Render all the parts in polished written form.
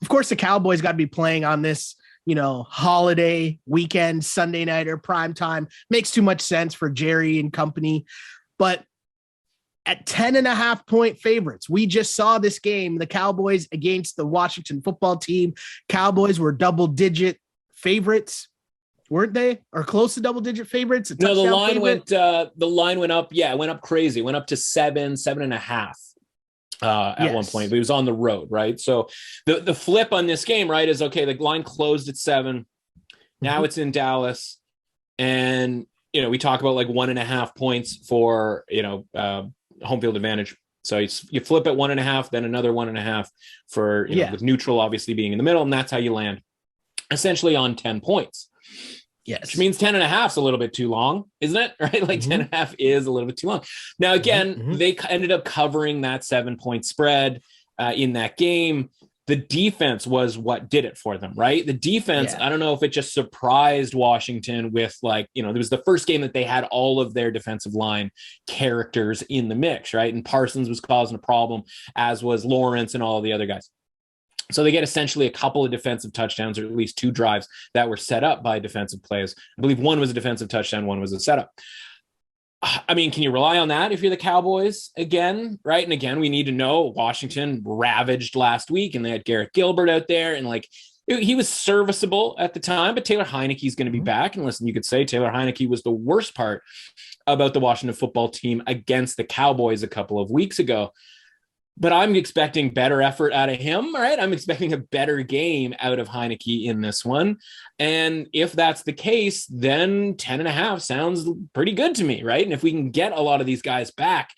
Of course, the Cowboys got to be playing on this, holiday weekend, Sunday night or prime time. Makes too much sense for Jerry and company. But at 10.5-point favorites, we just saw this game, the Cowboys against the Washington football team. Cowboys were double-digit favorites, weren't they? Or close to double-digit favorites? No, the line went up. Yeah, it went up crazy. It went up to 7.5. At one point, but he was on the road, right? So the flip on this game, right, is okay. The line closed at 7. Now it's in Dallas, and we talk about like 1.5 points for home field advantage. So you flip at 1.5, then another 1.5 for with neutral obviously being in the middle, and that's how you land essentially on 10 points. Yes. Which means 10.5 is a little bit too long, isn't it? Right? Like 10.5 is a little bit too long. Now, again, they ended up covering that 7-point spread in that game. The defense was what did it for them, right? The defense, I don't know if it just surprised Washington with it was the first game that they had all of their defensive line characters in the mix, right? And Parsons was causing a problem, as was Lawrence and all of the other guys. So they get essentially a couple of defensive touchdowns, or at least 2 drives that were set up by defensive plays. I believe one was a defensive touchdown, one was a setup. I mean, can you rely on that if you're the Cowboys again, right? And again, we need to know Washington ravaged last week, and they had Garrett Gilbert out there, and he was serviceable at the time, but Taylor Heinicke is going to be back. And listen, you could say Taylor Heinicke was the worst part about the Washington football team against the Cowboys a couple of weeks ago. But I'm expecting better effort out of him, right? I'm expecting a better game out of Heinicke in this one. And if that's the case, then 10.5 sounds pretty good to me, right? And if we can get a lot of these guys back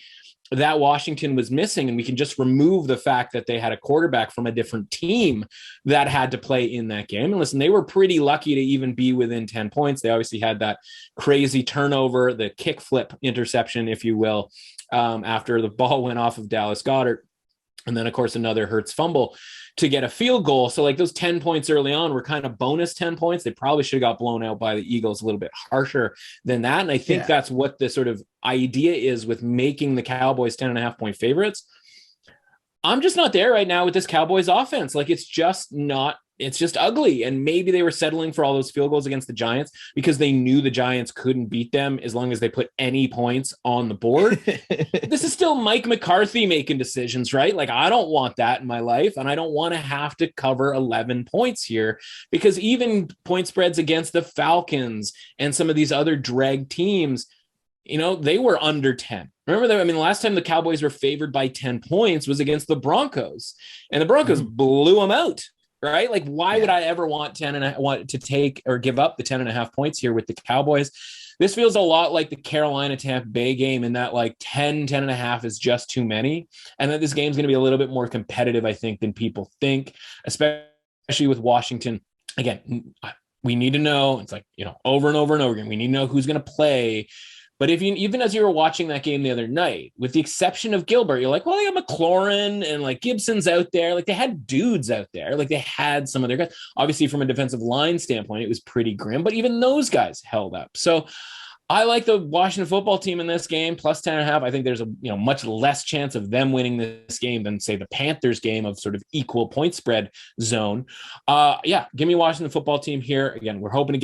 that Washington was missing, and we can just remove the fact that they had a quarterback from a different team that had to play in that game. And listen, they were pretty lucky to even be within 10 points. They obviously had that crazy turnover, the kick flip interception, if you will, after the ball went off of Dallas Goedert. And then, of course, another Hurts fumble to get a field goal. So those 10 points early on were kind of bonus 10 points. They probably should have got blown out by the Eagles a little bit harsher than that. And I think that's what the sort of idea is with making the Cowboys 10.5-point favorites. I'm just not there right now with this Cowboys offense. It's just ugly. And maybe they were settling for all those field goals against the Giants because they knew the Giants couldn't beat them as long as they put any points on the board. This is still Mike McCarthy making decisions, right? I don't want that in my life. And I don't want to have to cover 11 points here, because even point spreads against the Falcons and some of these other drag teams, they were under 10. Remember that? I mean, the last time the Cowboys were favored by 10 points was against the Broncos, and the Broncos blew them out. Right? Why would I ever want to take or give up the 10.5 points here with the Cowboys? This feels a lot like the Carolina Tampa Bay game, in that 10.5 is just too many. And that this game's going to be a little bit more competitive, I think, than people think, especially with Washington. Again, we need to know, it's over and over and over again, we need to know who's going to play. But even as you were watching that game the other night, with the exception of Gilbert, you're like, well, they got McLaurin and Gibson's out there. They had dudes out there. They had some of their guys. Obviously, from a defensive line standpoint, it was pretty grim, but even those guys held up. So I like the Washington football team in this game, plus 10.5. I think there's a much less chance of them winning this game than, say, the Panthers game of sort of equal point spread zone. Give me Washington football team here. Again, we're hoping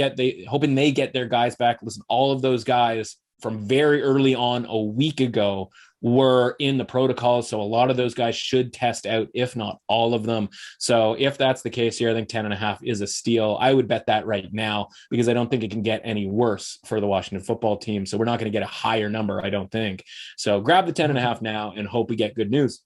they get their guys back. Listen, all of those guys from very early on a week ago were in the protocols. So a lot of those guys should test out, if not all of them. So if that's the case here, I think 10.5 is a steal. I would bet that right now, because I don't think it can get any worse for the Washington football team. So we're not going to get a higher number, I don't think. So grab the 10.5 now and hope we get good news.